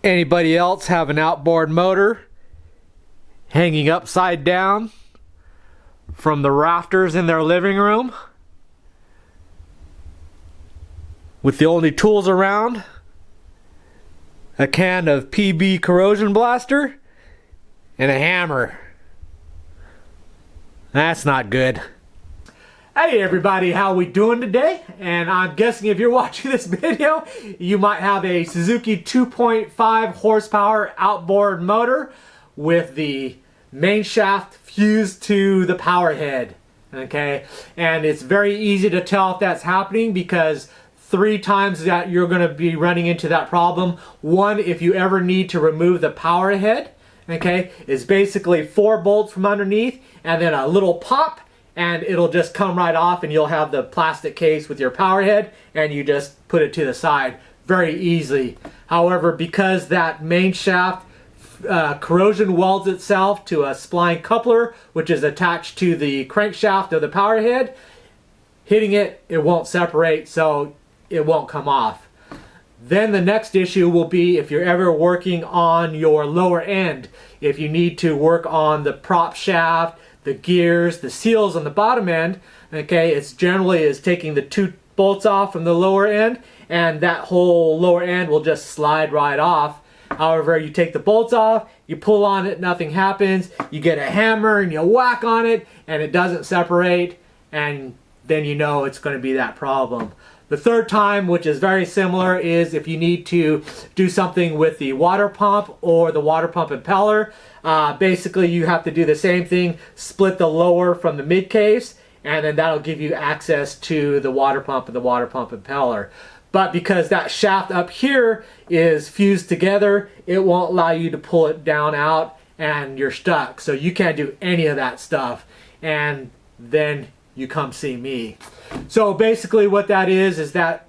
Anybody else have an outboard motor hanging upside down from the rafters in their living room with the only tools around a can of PB corrosion blaster and a hammer? That's not good. Hey everybody, how we doing today? And I'm guessing if you're watching this video, you might have a Suzuki 2.5 horsepower outboard motor with the main shaft fused to the Powerhead. Okay, and it's very easy to tell if that's happening because 3 times that you're going to be running into that problem. One, if you ever need to remove the Powerhead, okay, is basically 4 bolts from underneath and then a little pop, and it'll just come right off and you'll have the plastic case with your Powerhead and you just put it to the side very easily. However, because that main shaft corrosion welds itself to a splined coupler which is attached to the crankshaft of the Powerhead, hitting it, it won't separate, so it won't come off. Then the next issue will be if you're ever working on your lower end, if you need to work on the prop shaft, the gears, the seals on the bottom end, okay, it's generally is taking the 2 bolts off from the lower end and that whole lower end will just slide right off. However, you take the bolts off, you pull on it, nothing happens, you get a hammer and you whack on it and it doesn't separate, and then you know it's going to be that problem. The third time, which is very similar, is if you need to do something with the water pump or the water pump impeller. Basically, you have to do the same thing, split the lower from the mid case, and then that'll give you access to the water pump and the water pump impeller. But because that shaft up here is fused together, it won't allow you to pull it down out and you're stuck. So you can't do any of that stuff. And then you come see me. So basically what that is that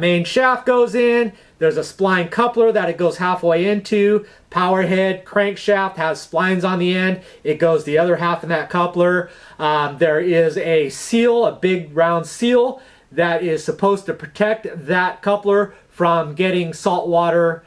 main shaft goes in, there's a spline coupler that it goes halfway into, Powerhead crankshaft has splines on the end, it goes the other half in that coupler. There is a seal, a big round seal that is supposed to protect that coupler from getting saltwater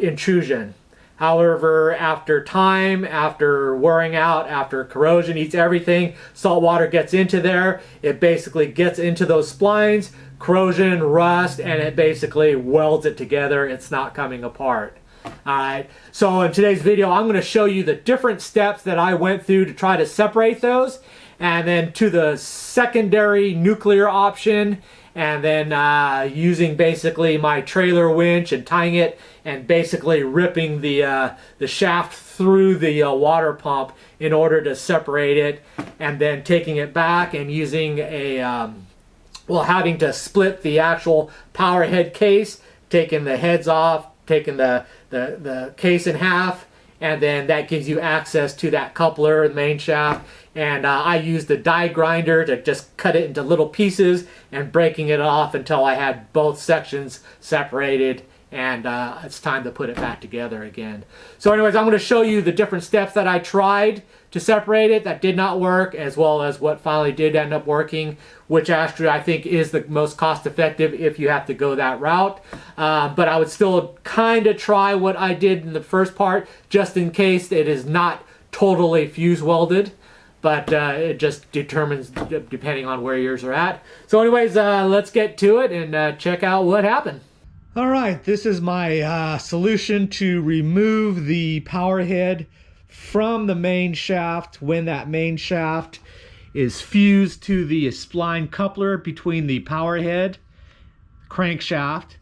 intrusion. However, after time, after wearing out, after corrosion eats everything, salt water gets into there. It basically gets into those splines, corrosion, rust, and it basically welds it together. It's not coming apart. Alright, so in today's video, I'm going to show you the different steps that I went through to try to separate those, and then to the secondary nuclear option, and then using basically my trailer winch and tying it and basically ripping the shaft through the water pump in order to separate it, and then taking it back and using a having to split the actual Powerhead case, taking the heads off, taking the case in half, and then that gives you access to that coupler, the main shaft. And I used the die grinder to just cut it into little pieces and breaking it off until I had both sections separated, and it's time to put it back together again. So anyways, I'm going to show you the different steps that I tried to separate it that did not work, as well as what finally did end up working, which actually I think is the most cost effective if you have to go that route. But I would still kind of try what I did in the first part, just in case it is not totally fuse welded. But it just determines depending on where yours are at. So anyways, let's get to it and check out what happened. All right, this is my solution to remove the Powerhead from the main shaft when that main shaft is fused to the spline coupler between the Powerhead, crankshaft,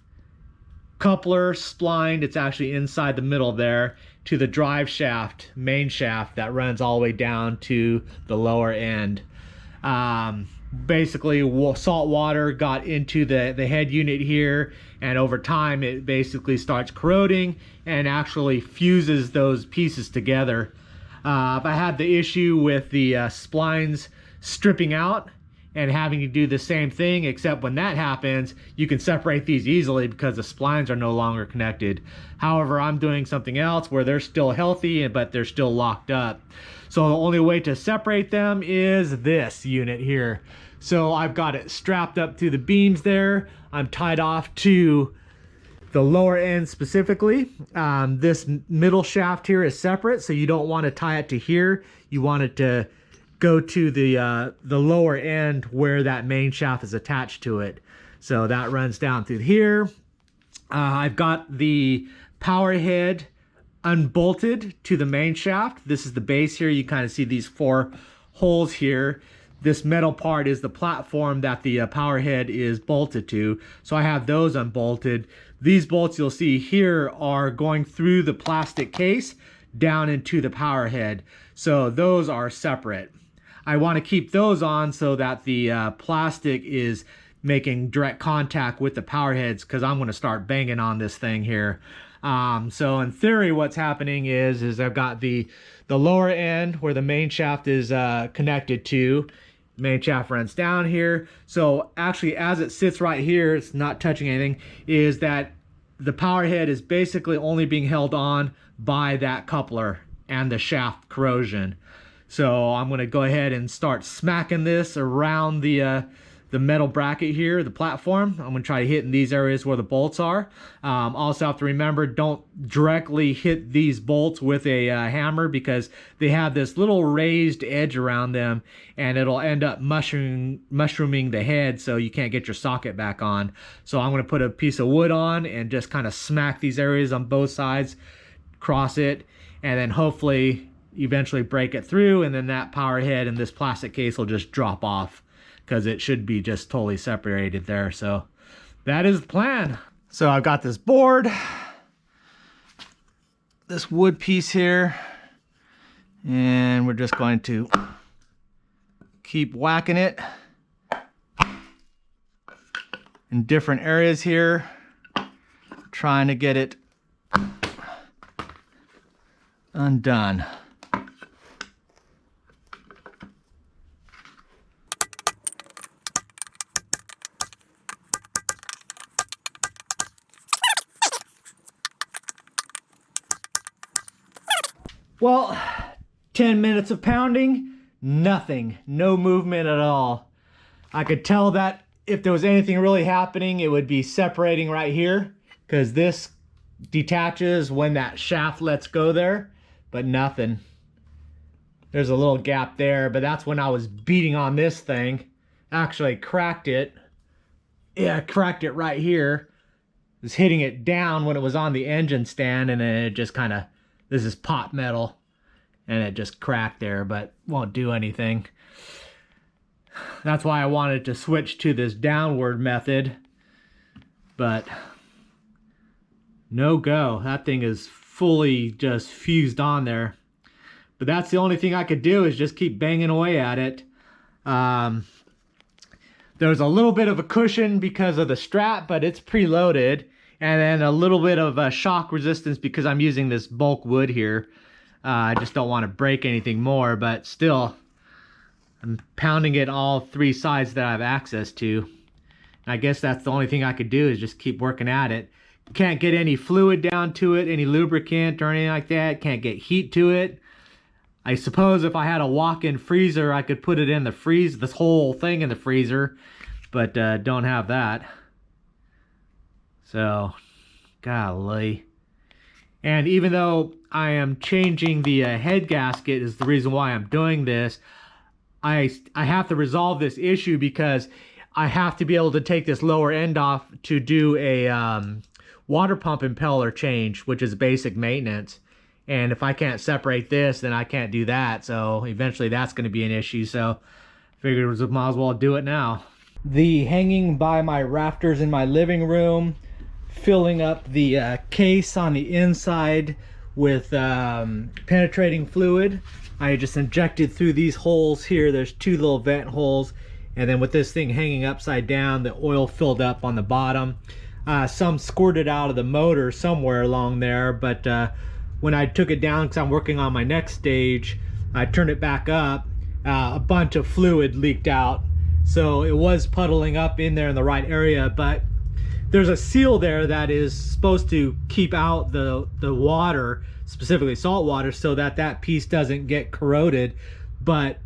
coupler, splined, it's actually inside the middle there, to the drive shaft, main shaft that runs all the way down to the lower end. Basically, salt water got into the head unit here, and over time it basically starts corroding and actually fuses those pieces together. I had the issue with the splines stripping out and having to do the same thing, except when that happens, you can separate these easily because the splines are no longer connected. However, I'm doing something else where they're still healthy, but they're still locked up. So the only way to separate them is this unit here. So I've got it strapped up to the beams there. I'm tied off to the lower end specifically, this middle shaft here is separate, so you don't want to tie it to here. You want it to go to the lower end where that main shaft is attached to it. So that runs down through here. I've got the power head unbolted to the main shaft. This is the base here. You kind of see these 4 holes here. This metal part is the platform that the power head is bolted to. So I have those unbolted. These bolts you'll see here are going through the plastic case down into the power head. So those are separate. I want to keep those on so that the plastic is making direct contact with the power heads, because I'm going to start banging on this thing here. So in theory, what's happening is I've got the lower end where the main shaft is connected to. Main shaft runs down here. So actually, as it sits right here, it's not touching anything, is that the power head is basically only being held on by that coupler and the shaft corrosion. So I'm going to go ahead and start smacking this around the metal bracket here, the platform. I'm going to try to hit in these areas where the bolts are. Also have to remember, don't directly hit these bolts with a hammer, because they have this little raised edge around them, and it'll end up mushrooming the head, so you can't get your socket back on. So I'm going to put a piece of wood on and just kind of smack these areas on both sides, cross it, and then hopefully eventually break it through, and then that power head and this plastic case will just drop off, because it should be just totally separated there. So that is the plan. So I've got this board, this wood piece here, and we're just going to keep whacking it in different areas here, trying to get it undone. Well, 10 minutes of pounding, nothing, no movement at all. I could tell that if there was anything really happening, it would be separating right here, because this detaches when that shaft lets go there, but nothing. There's a little gap there, but that's when I was beating on this thing. Actually cracked it. Yeah, I cracked it right here. Was hitting it down when it was on the engine stand, and then it just kind of, this is pot metal, and it just cracked there, but won't do anything. That's why I wanted to switch to this downward method, but no go. That thing is fully just fused on there. But that's the only thing I could do, is just keep banging away at it. There's a little bit of a cushion because of the strap, but it's preloaded. And then a little bit of a shock resistance because I'm using this bulk wood here. I just don't want to break anything more, but still, I'm pounding it all 3 sides that I have access to. I guess that's the only thing I could do, is just keep working at it. Can't get any fluid down to it, any lubricant or anything like that. Can't get heat to it. I suppose if I had a walk-in freezer, I could put it in the freeze, this whole thing in the freezer, but don't have that. So, golly. And even though I am changing the head gasket is the reason why I'm doing this, I have to resolve this issue, because I have to be able to take this lower end off to do a water pump impeller change, which is basic maintenance. And if I can't separate this, then I can't do that. So eventually that's going to be an issue. So I figured I might as well do it now. The hanging by my rafters in my living room, filling up the case on the inside with penetrating fluid. I just injected through these holes here. There's 2 little vent holes, and then with this thing hanging upside down, the oil filled up on the bottom. Some squirted out of the motor somewhere along there, but when I took it down, because I'm working on my next stage, I turned it back up, a bunch of fluid leaked out. So it was puddling up in there in the right area, but there's a seal there that is supposed to keep out the water, specifically salt water, so that that piece doesn't get corroded. But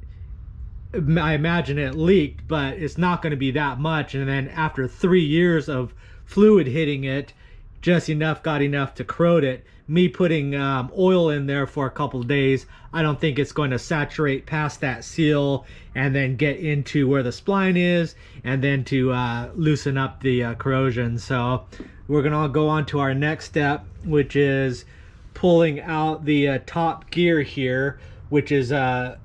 I imagine it leaked, but it's not going to be that much. And then after 3 years of fluid hitting it, just got enough to corrode it. Me putting oil in there for a couple of days, I don't think it's going to saturate past that seal and then get into where the spline is and then to loosen up the corrosion. So we're going to go on to our next step, which is pulling out the top gear here, which is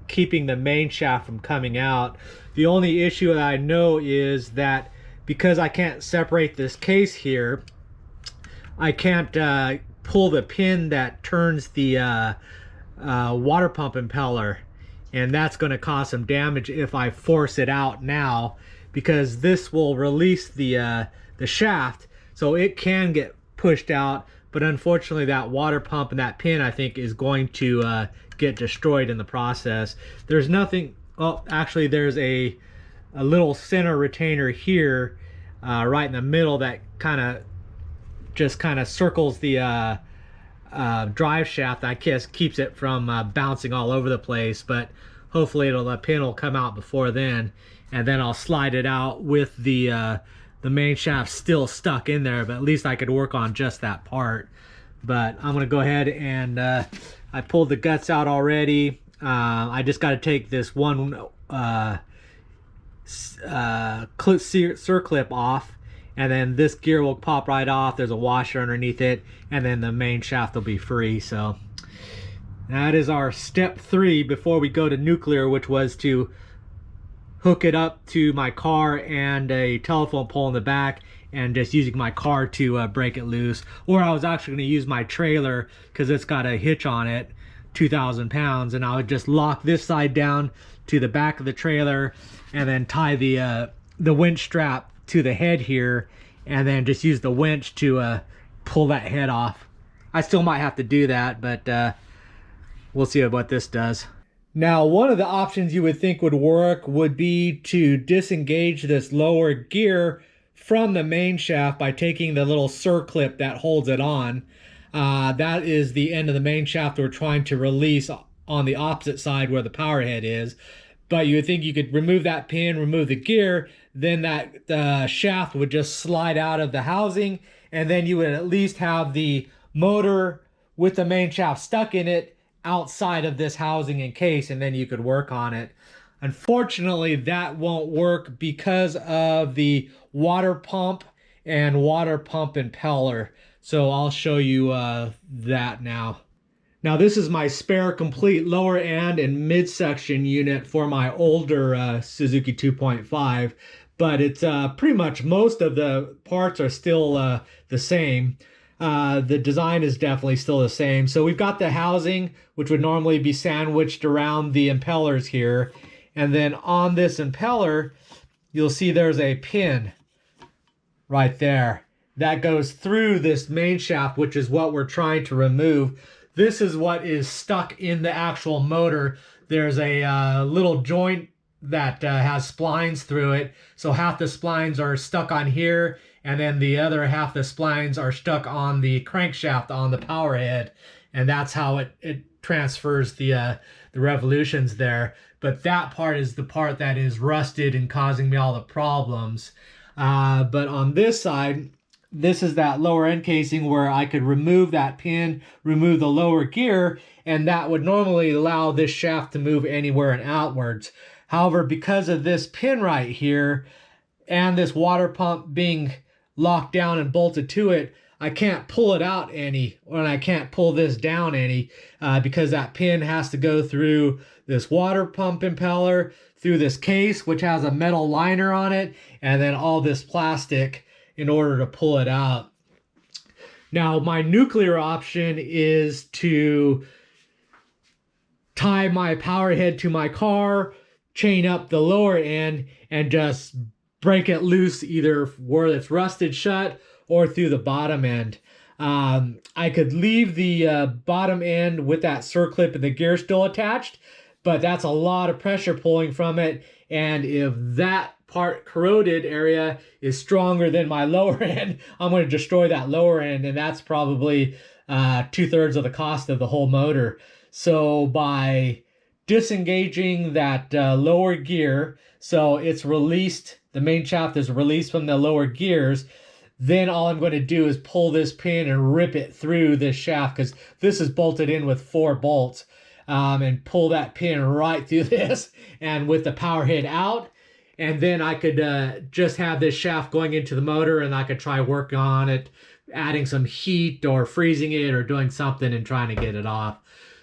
keeping the main shaft from coming out. The only issue that I know is that because I can't separate this case here, I can't pull the pin that turns the water pump impeller, and that's going to cause some damage if I force it out now, because this will release the shaft, so it can get pushed out, but unfortunately that water pump and that pin, I think, is going to get destroyed in the process. There's nothing, oh, actually there's a little center retainer here right in the middle that just kind of circles the drive shaft. I guess keeps it from bouncing all over the place, but hopefully the pin will come out before then, and then I'll slide it out with the main shaft still stuck in there, but at least I could work on just that part. But I'm gonna go ahead and I pulled the guts out already. I just got to take this one circlip off, and then this gear will pop right off. There's a washer underneath it, and then the main shaft will be free. So that is our step 3 before we go to nuclear, which was to hook it up to my car and a telephone pole in the back, and just using my car to break it loose. Or I was actually going to use my trailer because it's got a hitch on it, 2,000 pounds, and I would just lock this side down to the back of the trailer and then tie the winch strap to the head here, and then just use the winch to pull that head off. I still might have to do that, but we'll see what this does. Now, one of the options you would think would work would be to disengage this lower gear from the main shaft by taking the little circlip that holds it on. That is the end of the main shaft we're trying to release on the opposite side where the power head is. But you would think you could remove that pin, remove the gear, then that shaft would just slide out of the housing, and then you would at least have the motor with the main shaft stuck in it outside of this housing and case, and then you could work on it. Unfortunately, that won't work because of the water pump and water pump impeller. So I'll show you that now. Now this is my spare complete lower end and midsection unit for my older Suzuki 2.5, but it's pretty much most of the parts are still the same. The design is definitely still the same. So we've got the housing, which would normally be sandwiched around the impellers here. And then on this impeller, you'll see there's a pin right there that goes through this main shaft, which is what we're trying to remove. This is what is stuck in the actual motor. There's a little joint that has splines through it. So half the splines are stuck on here, and then the other half the splines are stuck on the crankshaft on the power head. And that's how it transfers the revolutions there. But that part is the part that is rusted and causing me all the problems. But on this side, this is that lower end casing where I could remove that pin, remove the lower gear, and that would normally allow this shaft to move anywhere and outwards. However, because of this pin right here and this water pump being locked down and bolted to it, I can't pull it out any, or I can't pull this down any, because that pin has to go through this water pump impeller, through this case, which has a metal liner on it, and then all this plastic in order to pull it out. Now, my nuclear option is to tie my power head to my car, chain up the lower end, and just break it loose either where it's rusted shut or through the bottom end. I could leave the bottom end with that circlip and the gear still attached, but that's a lot of pressure pulling from it, and if that part corroded area is stronger than my lower end, I'm going to destroy that lower end, and that's probably 2/3 of the cost of the whole motor. So by disengaging that lower gear, so it's released, the main shaft is released from the lower gears, Then all I'm going to do is pull this pin and rip it through this shaft, because this is bolted in with 4 bolts, and pull that pin right through this, and with the power head out. And then I could just have this shaft going into the motor, and I could try working on it, adding some heat or freezing it or doing something and trying to get it off.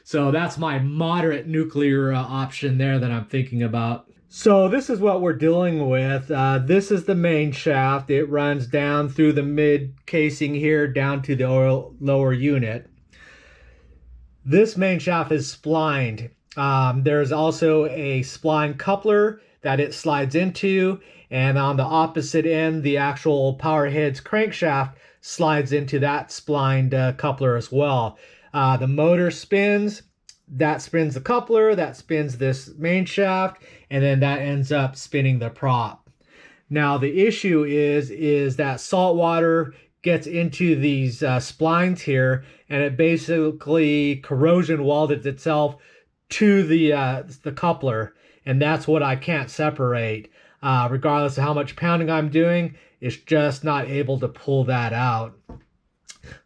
So that's my moderate nuclear option there that I'm thinking about. So this is what we're dealing with. This is the main shaft. It runs down through the mid casing here down to the lower unit. This main shaft is splined. There's also a splined coupler that it slides into, and on the opposite end, the actual Powerhead's crankshaft slides into that splined coupler as well. The motor spins, that spins the coupler, that spins this main shaft, and then that ends up spinning the prop. Now the issue is that salt water gets into these splines here, and it basically corrosion welded itself to the coupler, and that's what I can't separate. Regardless of how much pounding I'm doing, it's just not able to pull that out.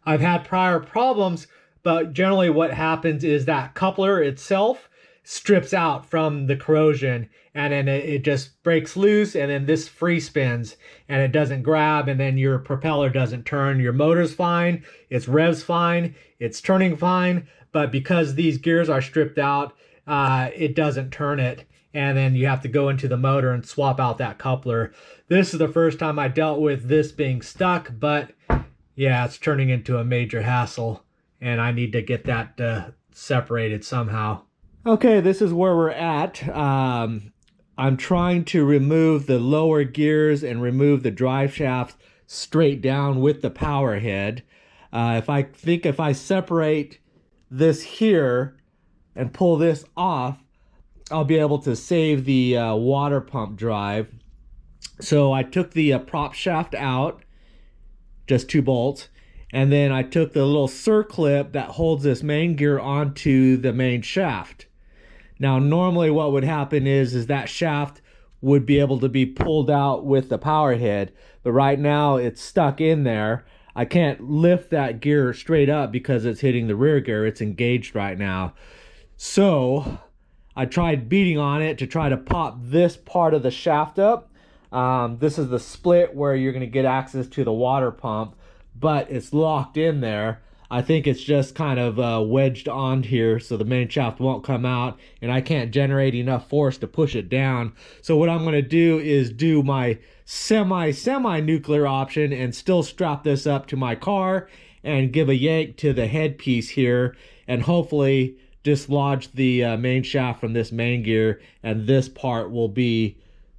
I've had prior problems, but generally what happens is that coupler itself strips out from the corrosion, and then it just breaks loose, and then this free spins and it doesn't grab, and then your propeller doesn't turn. Your motor's fine, its rev's fine, it's turning fine, but because these gears are stripped out, it doesn't turn it, and then you have to go into the motor and swap out that coupler. This is the first time I dealt with this being stuck, but yeah, it's turning into a major hassle, and I need to get that separated somehow. Okay, this is where we're at. I'm trying to remove the lower gears and remove the drive shaft straight down with the power head. If I separate this here and pull this off, I'll be able to save the water pump drive. So I took the prop shaft out, just 2 bolts, and then I took the little circlip that holds this main gear onto the main shaft. Now normally what would happen is that shaft would be able to be pulled out with the power head, but right now it's stuck in there. I can't lift that gear straight up because it's hitting the rear gear. It's engaged right now. So I tried beating on it to try to pop this part of the shaft up. This is the split where you're going to get access to the water pump, but it's locked in there. I think it's just kind of wedged on here, so the main shaft won't come out, and I can't generate enough force to push it down. So what I'm going to do is do my semi-nuclear option and still strap this up to my car and give a yank to the headpiece here, and hopefully dislodge the main shaft from this main gear, and this part will be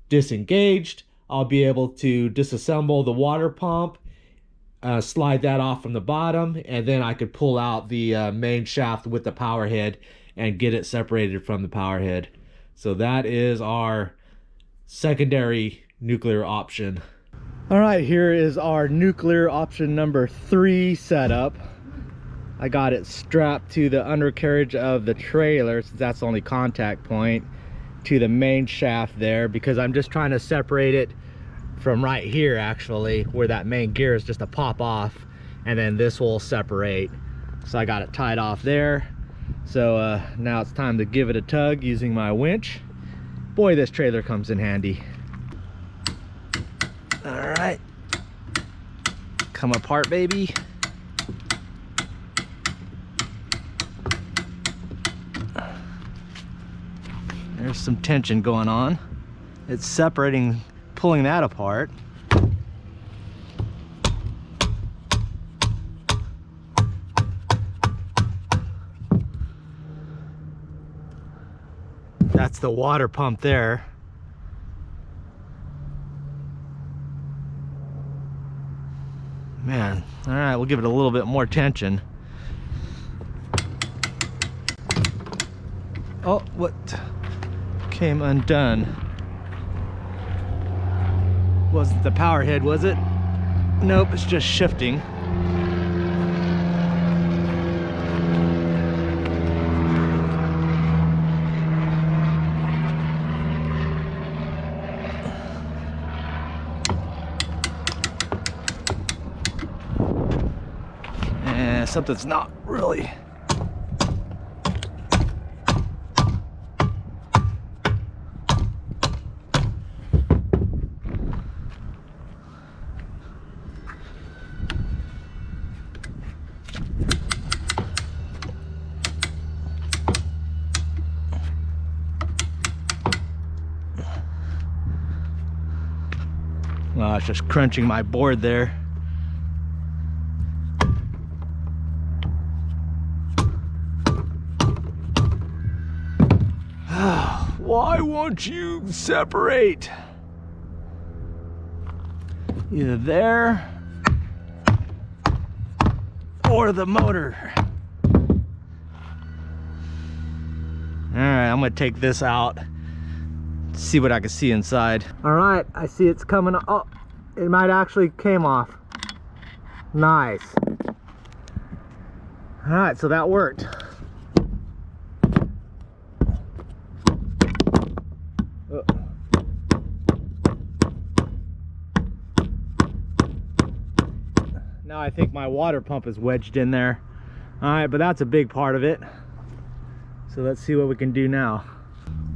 disengaged. I'll be able to disassemble the water pump, slide that off from the bottom, and then I could pull out the main shaft with the power head and get it separated from the power head. So that is our secondary nuclear option. All right, here is our nuclear option number 3 setup. I got it strapped to the undercarriage of the trailer, since that's the only contact point, to the main shaft there, because I'm just trying to separate it from right here, actually, where that main gear is just to pop off, and then this will separate. So I got it tied off there. So now it's time to give it a tug using my winch. Boy, this trailer comes in handy. All right, come apart, baby. There's some tension going on. It's separating, pulling that apart. That's the water pump there. Man, all right, we'll give it a little bit more tension. Oh, what came undone? Wasn't the power head, was it? Nope, it's just shifting. something's not really. Well, it's just crunching my board there. Why won't you separate? Either there or the motor. All right, I'm gonna take this out, see what I can see inside. All right, I see it's coming. Oh, it might actually came off. Nice. All right, so that worked. Now I think my water pump is wedged in there. All right, but that's a big part of it. So let's see what we can do now.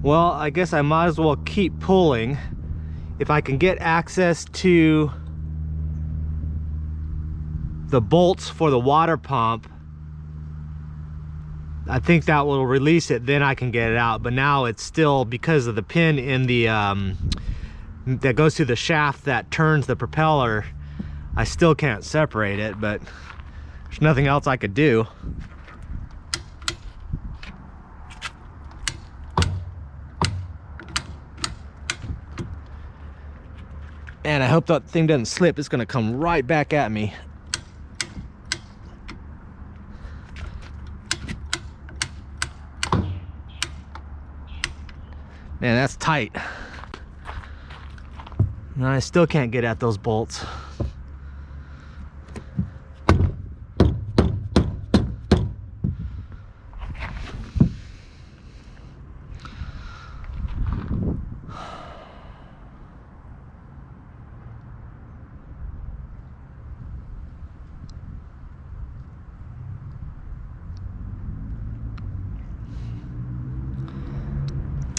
Well, I guess I might as well keep pulling. If I can get access to the bolts for the water pump, I think that will release it, then I can get it out. But now it's still, because of the pin in the that goes through the shaft that turns the propeller, I still can't separate it, but there's nothing else I could do. And I hope that thing doesn't slip. It's gonna come right back at me. Man, that's tight. And I still can't get at those bolts.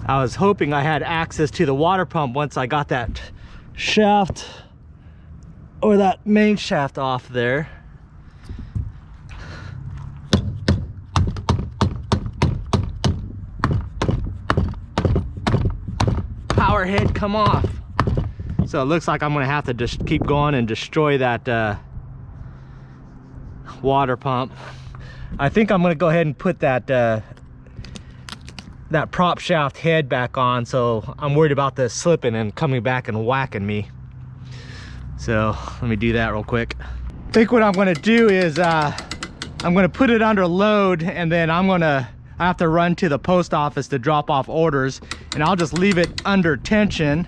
I was hoping I had access to the water pump once I got that shaft or that main shaft off there. Powerhead, come off. So it looks like I'm gonna have to just keep going and destroy that water pump. I think I'm gonna go ahead and put that prop shaft head back on, so I'm worried about this slipping and coming back and whacking me. So let me do that real quick. I think what I'm gonna do is I'm gonna put it under load, and then I have to run to the post office to drop off orders, and I'll just leave it under tension.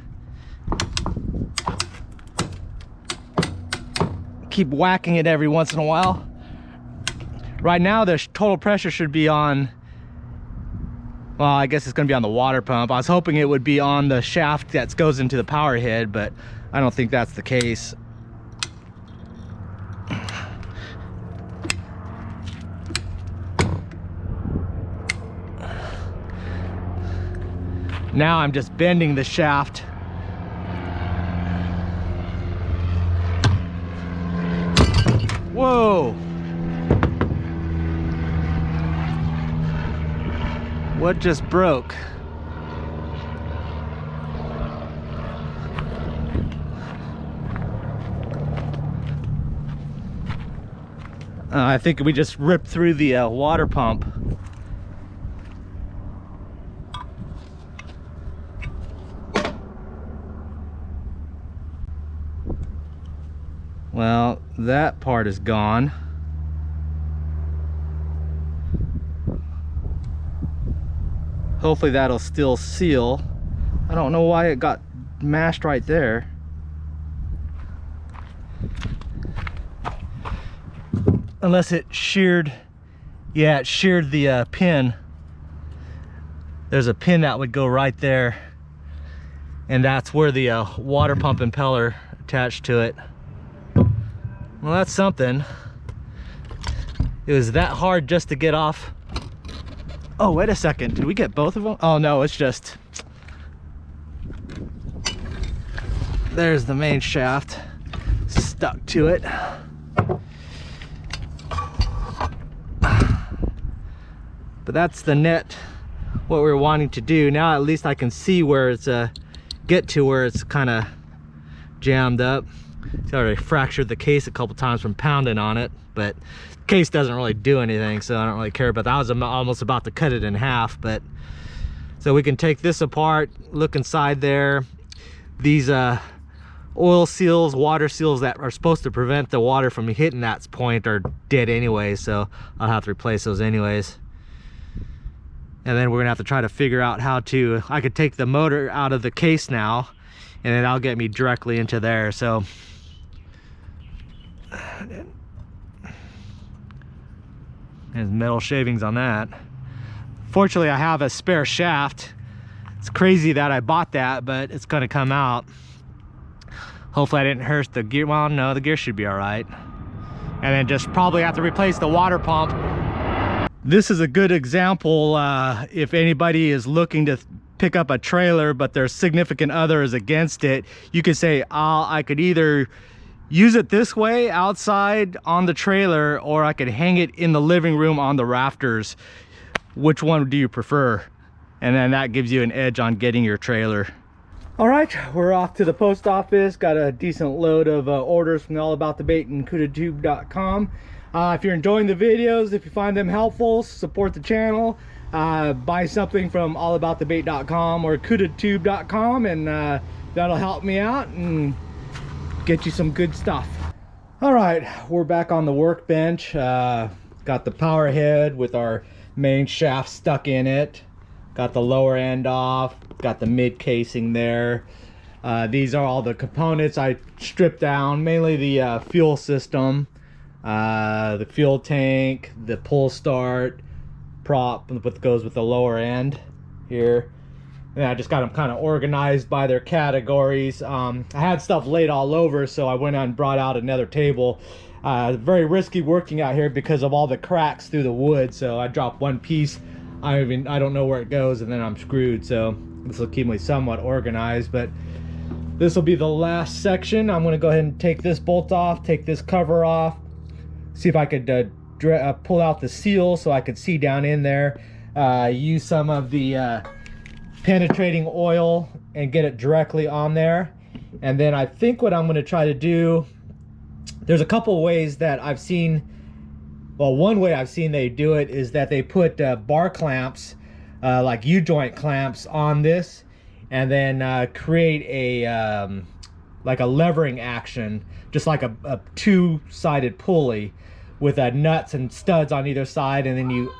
Keep whacking it every once in a while. Right now the total pressure should be on, well, I guess it's gonna be on the water pump. I was hoping it would be on the shaft that goes into the power head, but I don't think that's the case. Now I'm just bending the shaft. Whoa! What just broke? I think we just ripped through the water pump. Well, that part is gone. Hopefully that'll still seal. I don't know why it got mashed right there. Unless it sheared, yeah, it sheared the pin. There's a pin that would go right there, and that's where the water pump impeller attached to it. Well, that's something. It was that hard just to get off. Oh, wait a second. Did we get both of them? Oh no, it's just... There's the main shaft stuck to it. But that's the net, what we were wanting to do. Now at least I can see where it's get to where it's kind of jammed up. It's already fractured the case a couple times from pounding on it, but the case doesn't really do anything, so I don't really care about that. I was almost about to cut it in half, but so we can take this apart, look inside there. These oil seals, water seals that are supposed to prevent the water from hitting that point are dead anyway, so I'll have to replace those anyways. And then we're gonna have to try to figure out how to, I could take the motor out of the case now, and then that'll get me directly into there. So there's metal shavings on that. Fortunately, I have a spare shaft. It's crazy that I bought that, but it's gonna come out. Hopefully I didn't hurt the gear. Well, no, the gear should be all right. And then just probably have to replace the water pump. This is a good example if anybody is looking to pick up a trailer but their significant other is against it. You could say, I could either use it this way outside on the trailer, or I could hang it in the living room on the rafters. Which one do you prefer? And then that gives you an edge on getting your trailer. All right, we're off to the post office. Got a decent load of orders from AllAboutTheBait and CootedTube.com. If you're enjoying the videos, if you find them helpful, support the channel. Buy something from AllAboutTheBait.com or CootedTube.com, and that'll help me out and get you some good stuff. All right, we're back on the workbench. Got the Powerhead with our main shaft stuck in it. Got the lower end off. Got the mid casing there. These are all the components I stripped down, mainly the fuel system. The fuel tank, the pull start prop, what goes with the lower end here. And I just got them kind of organized by their categories. I had stuff laid all over, so I went out and brought out another table. Very risky working out here because of all the cracks through the wood. So I dropped one piece. I don't know where it goes, and then I'm screwed. So this will keep me somewhat organized, but this will be the last section. I'm going to go ahead and take this bolt off, take this cover off. See if I could pull out the seal so I could see down in there. Use some of the penetrating oil and get it directly on there. And then I think what I'm going to try to do, there's a couple ways that I've seen. Well, one way I've seen they do it is that they put bar clamps, like U-joint clamps on this, and then create a like a levering action, just like a two-sided pulley with nuts and studs on either side, and then you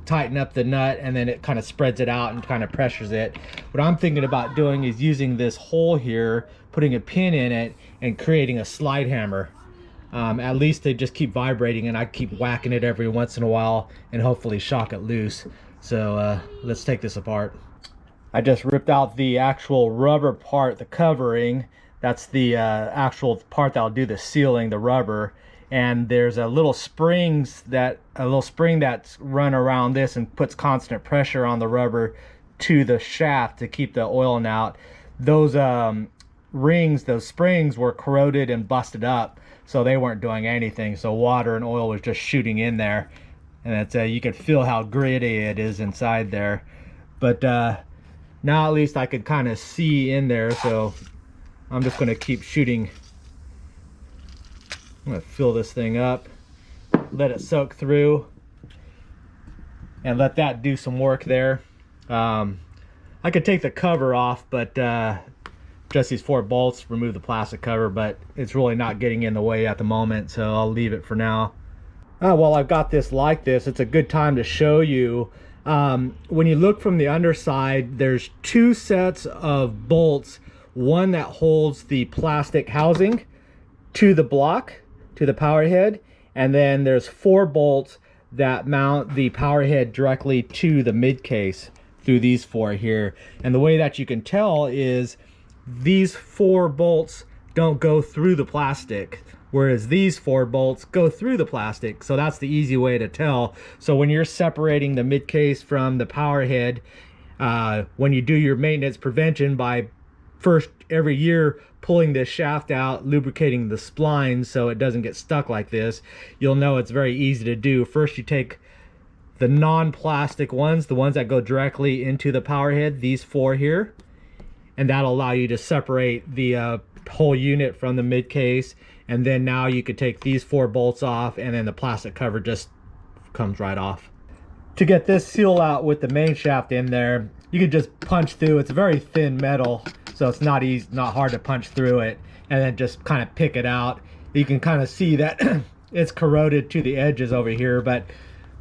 tighten up the nut, and then it kind of spreads it out and kind of pressures it. What I'm thinking about doing is using this hole here, putting a pin in it, and creating a slide hammer. At least they just keep vibrating, and I keep whacking it every once in a while and hopefully shock it loose. So let's take this apart. I just ripped out the actual rubber part, the covering. That's the actual part that'll do the sealing, the rubber. And there's a little spring that's run around this and puts constant pressure on the rubber to the shaft to keep the oiling out. Those rings, those springs were corroded and busted up, so they weren't doing anything. So water and oil was just shooting in there, and it's you can feel how gritty it is inside there. But now at least I could kind of see in there, so I'm just going to keep shooting. I'm going to fill this thing up, let it soak through, and let that do some work there. I could take the cover off, but just these 4 bolts, remove the plastic cover, but it's really not getting in the way at the moment, so I'll leave it for now. Well, I've got this like this. It's a good time to show you. When you look from the underside, there's 2 sets of bolts. One that holds the plastic housing to the block, to the power head, and then there's 4 bolts that mount the power head directly to the mid case through these 4 here. And the way that you can tell is these 4 bolts don't go through the plastic, whereas these 4 bolts go through the plastic. So that's the easy way to tell. So when you're separating the mid case from the power head, when you do your maintenance prevention by first every year pulling this shaft out, lubricating the splines so it doesn't get stuck like this, you'll know it's very easy to do. First you take the non-plastic ones, the ones that go directly into the power head, these 4 here, and that'll allow you to separate the whole unit from the mid case. And then now you could take these 4 bolts off, and then the plastic cover just comes right off. To get this seal out with the main shaft in there, you could just punch through. It's a very thin metal, so it's not easy, not hard to punch through it, and then just kind of pick it out. You can kind of see that it's corroded to the edges over here, but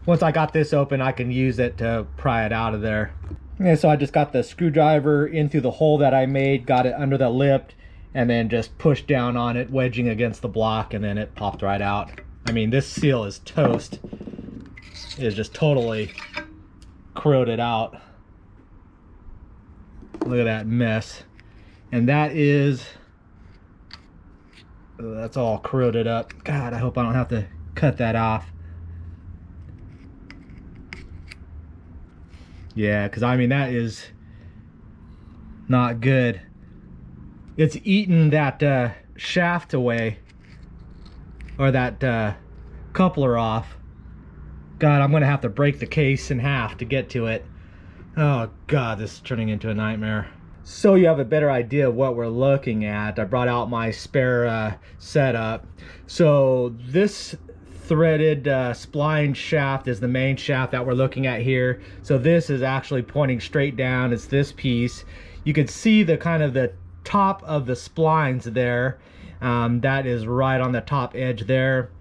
once I got this open, I can use it to pry it out of there. And so I just got the screwdriver in through the hole that I made, got it under the lip, and then just pushed down on it, wedging against the block, and then it popped right out. I mean, this seal is toast. It is just totally corroded out. Look at that mess. And that is, that's all corroded up. God, I hope I don't have to cut that off. Yeah, because I mean, that is not good. It's eaten that shaft away, or that coupler off. God, I'm gonna have to break the case in half to get to it. Oh God, this is turning into a nightmare. So you have a better idea of what we're looking at, I brought out my spare setup. So this threaded spline shaft is the main shaft that we're looking at here. So this is actually pointing straight down. It's this piece. You can see the kind of the top of the splines there. That is right on the top edge there.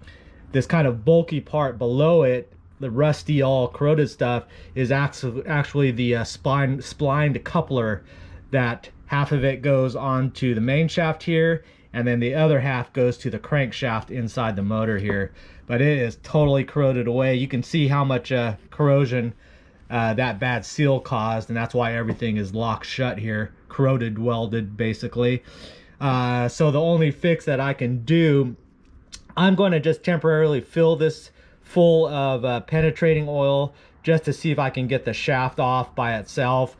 This kind of bulky part below it, the rusty, all corroded stuff, is actually the splined coupler. That half of it goes onto the main shaft here, and then the other half goes to the crankshaft inside the motor here. But it is totally corroded away. You can see how much corrosion that bad seal caused, and that's why everything is locked shut here, corroded, welded basically. So the only fix that I can do, I'm going to just temporarily fill this full of penetrating oil just to see if I can get the shaft off by itself,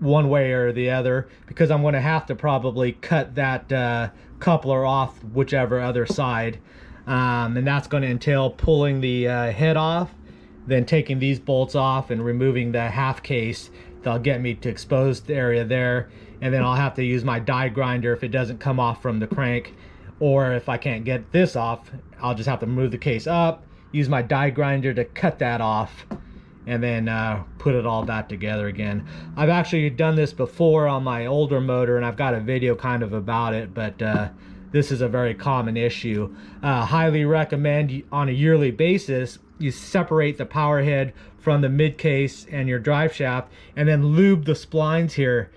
one way or the other, because I'm going to have to probably cut that coupler off whichever other side. And that's going to entail pulling the head off, then taking these bolts off and removing the half case. That'll get me to exposed area there, and then I'll have to use my die grinder if it doesn't come off from the crank, or if I can't get this off, I'll just have to move the case up, use my die grinder to cut that off, and then put it all back together again. I've actually done this before on my older motor, and I've got a video kind of about it, but this is a very common issue. Highly recommend on a yearly basis you separate the power head from the mid case and your drive shaft, and then lube the splines here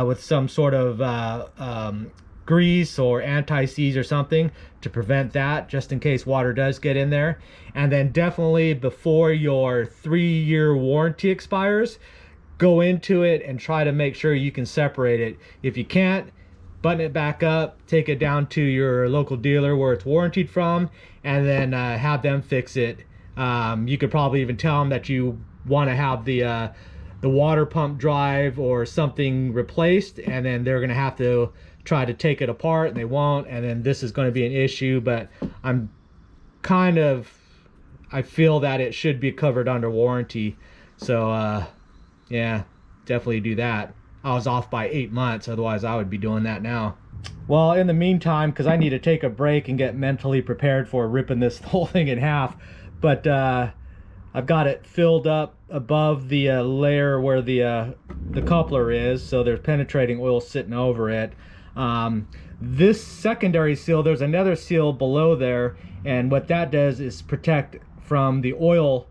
with some sort of grease or anti-seize or something to prevent that, just in case water does get in there. And then definitely before your 3-year warranty expires, go into it and try to make sure you can separate it. If you can't, button it back up, take it down to your local dealer where it's warranted from, and then have them fix it. You could probably even tell them that you want to have the water pump drive or something replaced, and then they're going to have to try to take it apart, and they won't, and then this is going to be an issue. But I feel that it should be covered under warranty. So yeah, definitely do that. I was off by 8 months, otherwise I would be doing that now. Well, in the meantime, because I need to take a break and get mentally prepared for ripping this whole thing in half, but I've got it filled up above the layer where the coupler is, so there's penetrating oil sitting over it. This secondary seal, there's another seal below there, and what that does is protect from the oil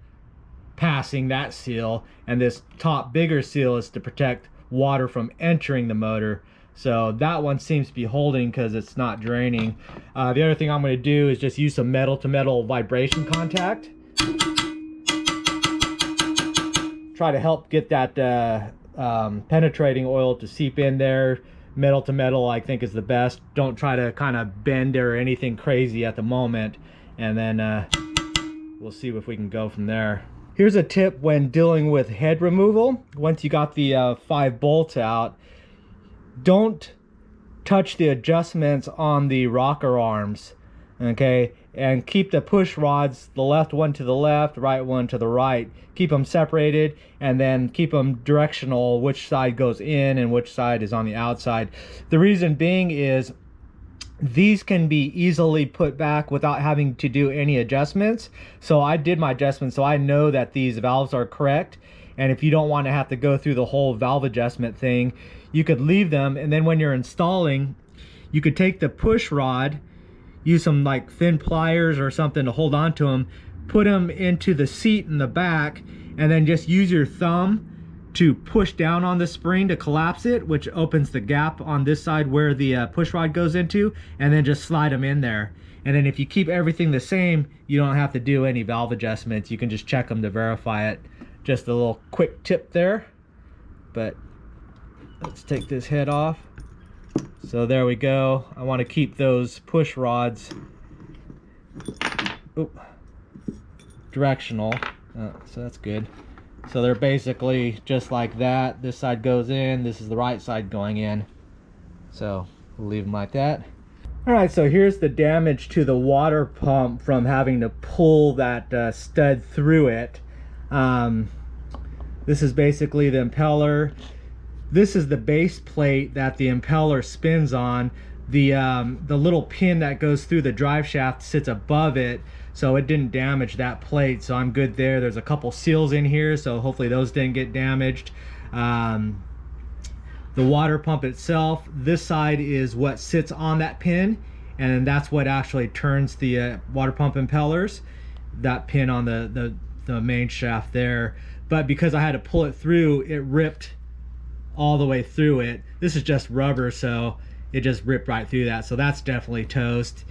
passing that seal, and this top bigger seal is to protect water from entering the motor. So that one seems to be holding because it's not draining. The other thing I'm going to do is just use some metal to metal vibration contact, try to help get that penetrating oil to seep in there, metal to metal I think is the best. Don't try to kind of bend or anything crazy at the moment, and then we'll see if we can go from there. Here's a tip when dealing with head removal. Once you got the 5 bolts out, don't touch the adjustments on the rocker arms, okay? And keep the push rods, the left one to the left, right one to the right. Keep them separated, and then keep them directional, which side goes in and which side is on the outside. The reason being is these can be easily put back without having to do any adjustments. So I did my adjustments, so I know that these valves are correct. And if you don't want to have to go through the whole valve adjustment thing, you could leave them, and then when you're installing, you could take the push rod, use some like thin pliers or something to hold on to them, put them into the seat in the back, and then just use your thumb to push down on the spring to collapse it, which opens the gap on this side where the push rod goes into, and then just slide them in there. And then if you keep everything the same, you don't have to do any valve adjustments. You can just check them to verify it. Just a little quick tip there. But let's take this head off. So there we go. I want to keep those push rods directional, so that's good. So they're basically just like that. This side goes in, this is the right side going in. So we'll leave them like that. All right, so here's the damage to the water pump from having to pull that stud through it. This is basically the impeller. This is the base plate that the impeller spins on. The little pin that goes through the drive shaft sits above it, so it didn't damage that plate, so I'm good there. There's a couple seals in here, so hopefully those didn't get damaged. The water pump itself, this side is what sits on that pin, and that's what actually turns the water pump impellers, that pin on the main shaft there. But because I had to pull it through, it ripped all the way through it. This is just rubber, so it just ripped right through that, so that's definitely toast.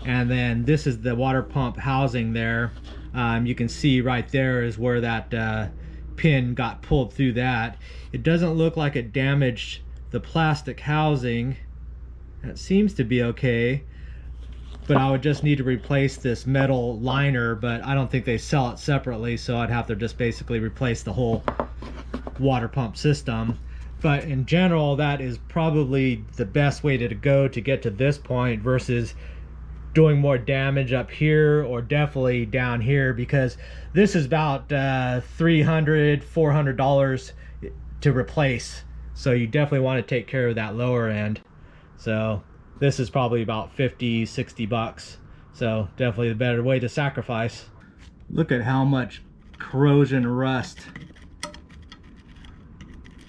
And then this is the water pump housing there. You can see right there is where that pin got pulled through that. It doesn't look like it damaged the plastic housing. That seems to be okay, but I would just need to replace this metal liner, but I don't think they sell it separately, so I'd have to just basically replace the whole water pump system. But in general, that is probably the best way to go to get to this point versus doing more damage up here or definitely down here, because this is about $300–400 to replace. So you definitely want to take care of that lower end. So this is probably about 50–60 bucks. So definitely the better way to sacrifice. Look at how much corrosion rust.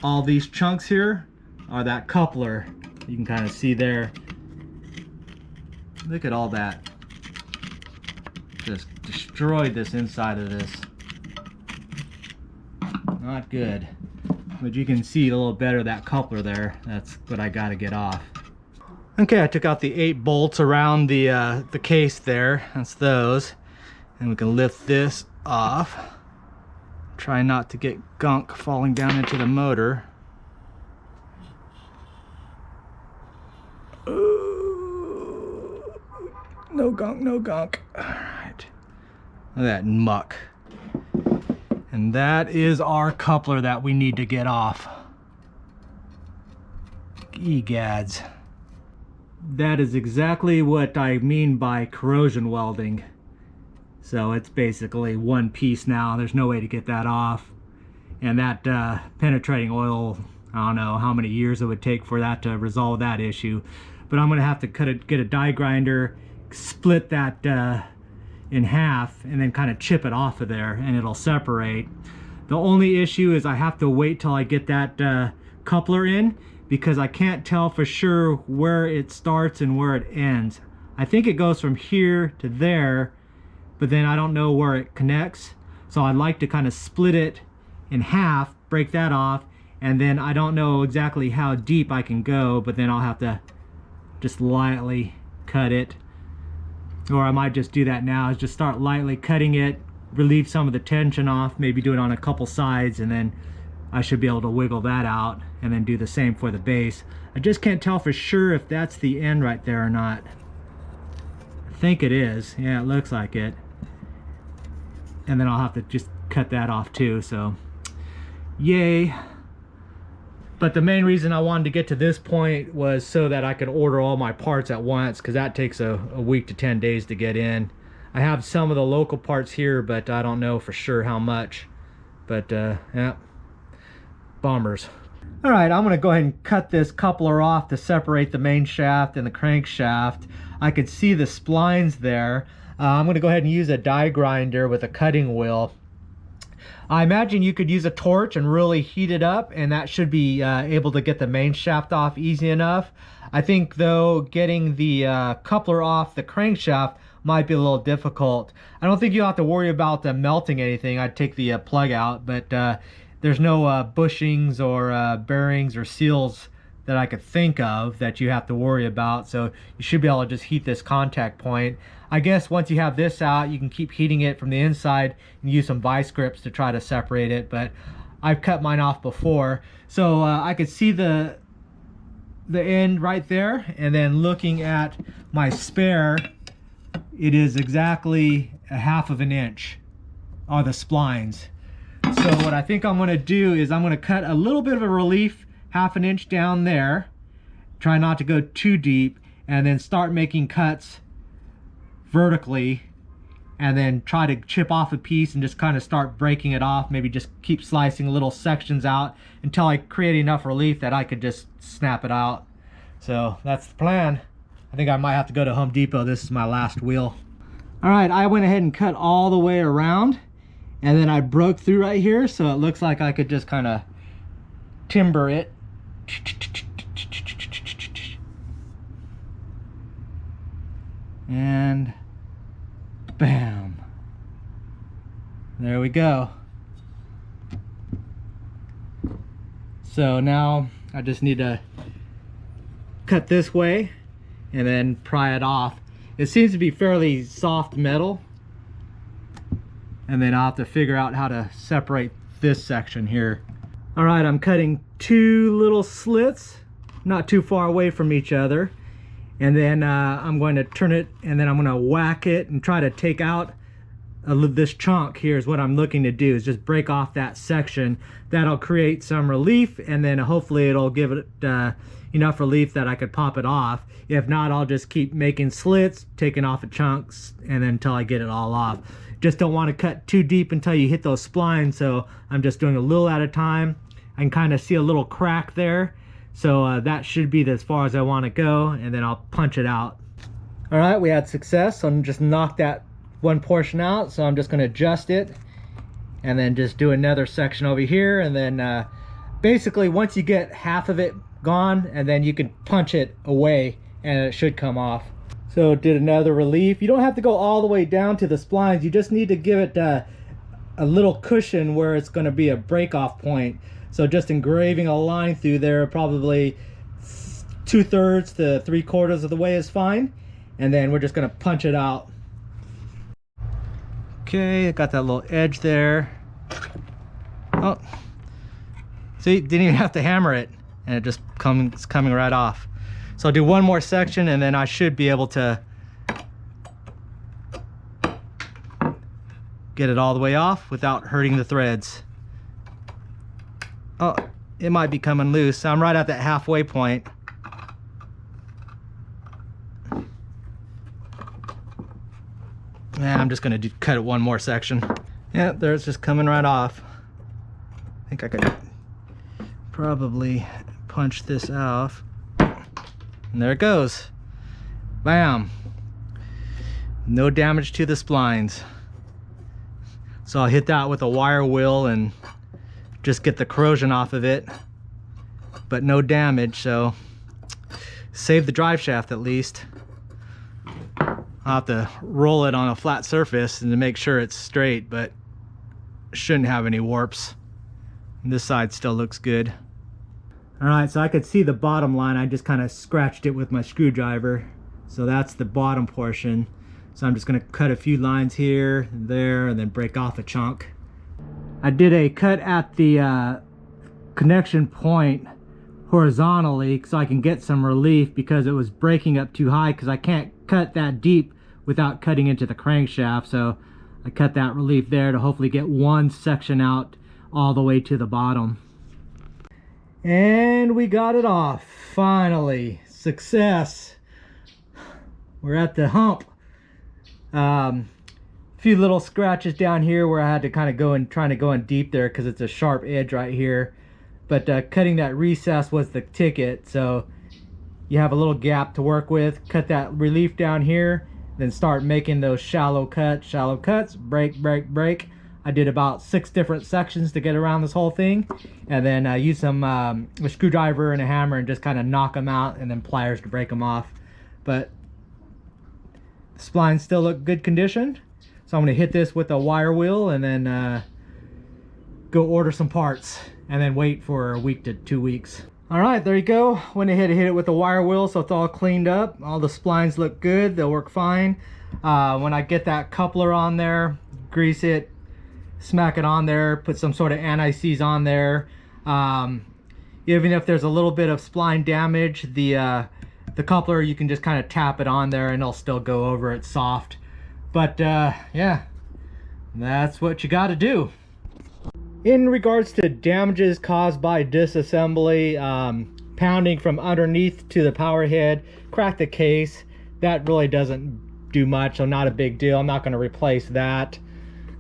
All these chunks here are that coupler. You can kind of see there. Look at all that. Just destroyed this inside of this. Not good. But you can see a little better that coupler there. That's what I got to get off. Okay, I took out the 8 bolts around the case there. That's those. And we can lift this off. Try not to get gunk falling down into the motor. Ooh, no gunk, no gunk. All right. Look at that muck. And that is our coupler that we need to get off. Egads. That is exactly what I mean by corrosion welding. So it's basically one piece now. There's no way to get that off. And that penetrating oil, I don't know how many years it would take for that to resolve that issue. But I'm gonna have to get a die grinder, split that in half, and then kind of chip it off of there, and it'll separate. The only issue is I have to wait till I get that coupler in, because I can't tell for sure where it starts and where it ends. I think it goes from here to there, but then I don't know where it connects. So I'd like to kind of split it in half, break that off, and then I don't know exactly how deep I can go, but then I'll have to just lightly cut it. Or I might just do that now, is just start lightly cutting it, relieve some of the tension off, maybe do it on a couple sides, and then I should be able to wiggle that out and then do the same for the base. I just can't tell for sure if that's the end right there or not. I think it is. Yeah, it looks like it. And then I'll have to just cut that off too, so yay. But the main reason I wanted to get to this point was so that I could order all my parts at once, because that takes a week to 10 days to get in. I have some of the local parts here, but I don't know for sure how much. But yeah, bombers. All right, I'm gonna go ahead and cut this coupler off to separate the main shaft and the crankshaft. I could see the splines there. I'm gonna go ahead and use a die grinder with a cutting wheel. I imagine you could use a torch and really heat it up, and that should be able to get the main shaft off easy enough. I think though getting the coupler off the crankshaft might be a little difficult. I don't think you'll have to worry about melting anything. I'd take the plug out, but there's no bushings or bearings or seals that I could think of that you have to worry about, so you should be able to just heat this contact point. I guess once you have this out, you can keep heating it from the inside and use some vice grips to try to separate it, but I've cut mine off before. So I could see the end right there, and then looking at my spare, it is exactly a half of an inch are the splines. So what I think I'm gonna do is I'm gonna cut a little bit of a relief, half an inch down there, try not to go too deep, and then start making cuts vertically, and then try to chip off a piece and just kind of start breaking it off. Maybe just keep slicing little sections out until I create enough relief that I could just snap it out. So that's the plan. I think I might have to go to Home Depot. This is my last wheel. All right, I went ahead and cut all the way around, and then I broke through right here, so it looks like I could just kind of timber it. And bam, there we go. So now I just need to cut this way and then pry it off. It seems to be fairly soft metal, and then I'll have to figure out how to separate this section here. All right, I'm cutting two little slits not too far away from each other, and then I'm going to turn it, and then I'm going to whack it and try to take out this chunk here. Is what I'm looking to do, is just break off that section. That'll create some relief, and then hopefully it'll give it enough relief that I could pop it off. If not, I'll just keep making slits, taking off the chunks, and then until I get it all off. Just don't want to cut too deep until you hit those splines, so I'm just doing a little at a time. I can kind of see a little crack there, so that should be as far as I want to go, and then I'll punch it out. All right, we had success, so I'm just knock that one portion out, so I'm just going to adjust it and then just do another section over here, and then basically once you get half of it gone, and then you can punch it away and it should come off. So did another relief. You don't have to go all the way down to the splines, you just need to give it a little cushion where it's going to be a break off point. So just engraving a line through there, probably 2/3 to 3/4 of the way is fine, and then we're just going to punch it out. Okay, got that little edge there. Oh, see, didn't even have to hammer it, and it just it's coming right off. So I'll do one more section, and then I should be able to get it all the way off without hurting the threads. Oh, it might be coming loose. I'm right at that halfway point. Yeah, I'm just gonna cut it one more section. Yeah, there it's just coming right off. I think I could probably punch this off. And there it goes. Bam. No damage to the splines. So I'll hit that with a wire wheel and just get the corrosion off of it, but no damage, so save the drive shaft at least. I'll have to roll it on a flat surface and to make sure it's straight, but shouldn't have any warps. And this side still looks good. All right, so I could see the bottom line. I just kind of scratched it with my screwdriver. So that's the bottom portion. So I'm just gonna cut a few lines here and there and then break off a chunk. I did a cut at the connection point horizontally so I can get some relief, because it was breaking up too high, because I can't cut that deep without cutting into the crankshaft. So I cut that relief there to hopefully get one section out all the way to the bottom. And we got it off, finally. Success. We're at the hump. Few little scratches down here where I had to kind of go and trying to go in deep there because it's a sharp edge right here. But cutting that recess was the ticket, so you have a little gap to work with. Cut that relief down here, then start making those shallow cuts, break, break, break. I did about 6 different sections to get around this whole thing, and then use some a screwdriver and a hammer and just kind of knock them out, and then pliers to break them off. But the splines still look good condition, so I'm going to hit this with a wire wheel and then go order some parts, and then wait for a week to 2 weeks. All right, there you go. Went ahead and hit it with the wire wheel, so it's all cleaned up. All the splines look good. They'll work fine. When I get that coupler on there, grease it, smack it on there, put some sort of anti-seize on there. Even if there's a little bit of spline damage, the coupler, you can just kind of tap it on there and it'll still go over it soft. But yeah, that's what you got to do. In regards to damages caused by disassembly, pounding from underneath to the power head, cracked the case. That really doesn't do much, so not a big deal. I'm not going to replace that.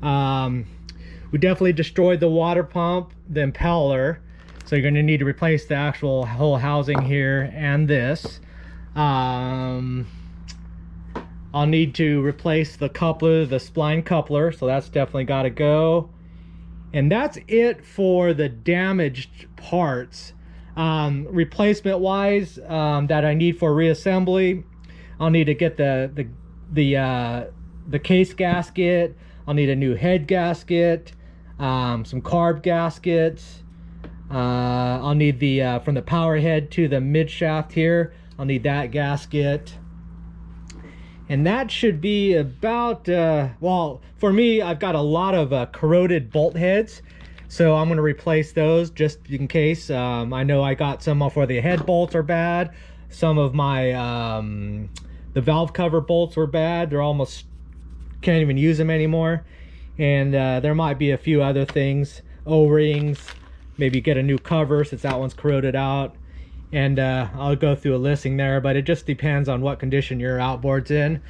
We definitely destroyed the water pump, the impeller, so you're going to need to replace the actual whole housing here and this. I'll need to replace the coupler, the spline coupler, so that's definitely got to go. And that's it for the damaged parts. Replacement wise, that I need for reassembly, I'll need to get the case gasket. I'll need a new head gasket, some carb gaskets. I'll need the from the power head to the mid shaft here, I'll need that gasket. And that should be about, well, for me, I've got a lot of corroded bolt heads, so I'm going to replace those just in case. I know I got some for the head bolts are bad. Some of my, the valve cover bolts were bad. They're almost, can't even use them anymore. And there might be a few other things, O-rings, maybe get a new cover since that one's corroded out. And I'll go through a listing there, but it just depends on what condition your outboard's in.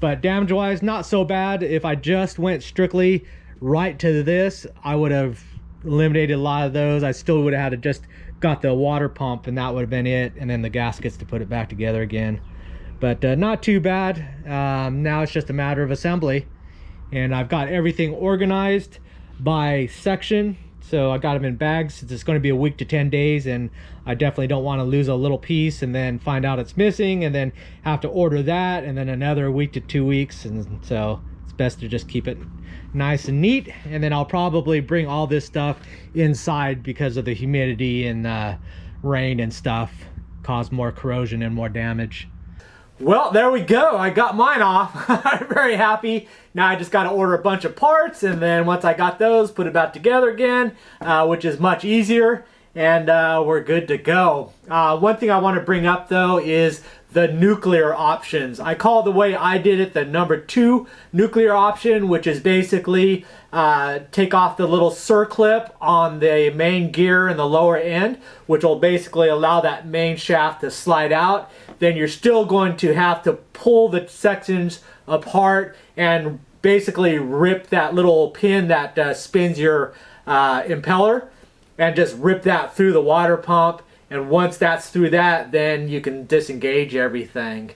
But damage wise, not so bad. If I just went strictly right to this, I would have eliminated a lot of those. I still would have had to just got the water pump, and that would have been it, and then the gaskets to put it back together again. But not too bad. Now it's just a matter of assembly, and I've got everything organized by section. So I got them in bags. It's going to be a week to 10 days, and I definitely don't want to lose a little piece and then find out it's missing and then have to order that and then another week to 2 weeks. And so it's best to just keep it nice and neat. And then I'll probably bring all this stuff inside because of the humidity and rain and stuff cause more corrosion and more damage. Well, there we go. I got mine off. I'm very happy. Now I just got to order a bunch of parts, and then once I got those, put it back together again, which is much easier, and we're good to go. One thing I want to bring up though is the nuclear options. I call the way I did it the number 2 nuclear option, which is basically take off the little circlip on the main gear in the lower end, which will basically allow that main shaft to slide out. Then you're still going to have to pull the sections apart and basically rip that little pin that spins your impeller, and just rip that through the water pump. And once that's through that, then you can disengage everything.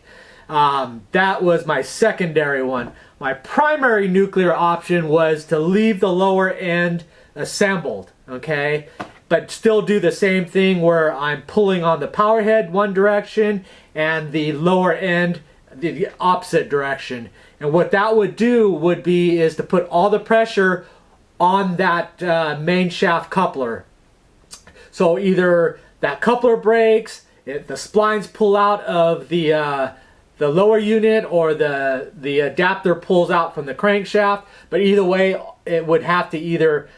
That was my secondary one. My primary nuclear option was to leave the lower end assembled, okay? But still do the same thing where I'm pulling on the power head one direction and the lower end the opposite direction. And what that would do would be is to put all the pressure on that main shaft coupler. So either that coupler breaks, the splines pull out of the lower unit, or the adapter pulls out from the crankshaft. But either way, it would have to either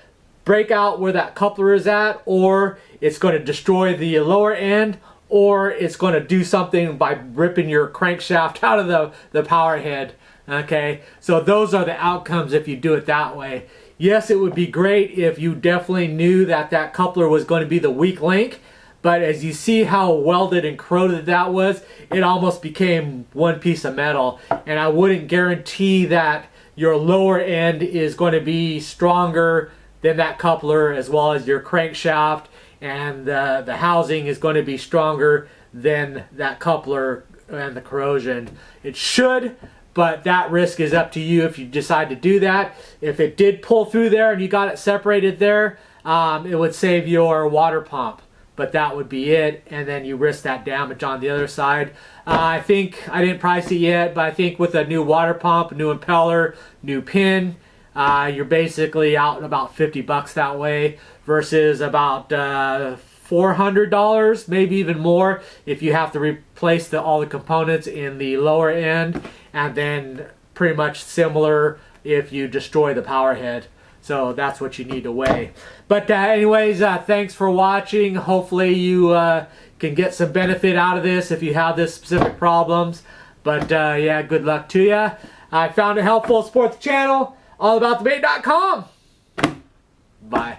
break out where that coupler is at, or it's going to destroy the lower end, or it's going to do something by ripping your crankshaft out of the power head. Okay, so those are the outcomes if you do it that way. Yes, it would be great if you definitely knew that that coupler was going to be the weak link, but as you see how welded and corroded that was, it almost became one piece of metal. And I wouldn't guarantee that your lower end is going to be stronger than that coupler, as well as your crankshaft, and the housing is going to be stronger than that coupler and the corrosion. It should, but that risk is up to you if you decide to do that. If it did pull through there and you got it separated there, it would save your water pump, but that would be it, and then you risk that damage on the other side. I think, I didn't price it yet, but I think with a new water pump, new impeller, new pin, you're basically out about 50 bucks that way, versus about $400, maybe even more, if you have to replace all the components in the lower end, and then pretty much similar if you destroy the power head. So that's what you need to weigh. But anyways, thanks for watching. Hopefully you can get some benefit out of this if you have this specific problems. But yeah, good luck to you. I found it helpful. Support the channel. AllAboutTheBait.com. Bye.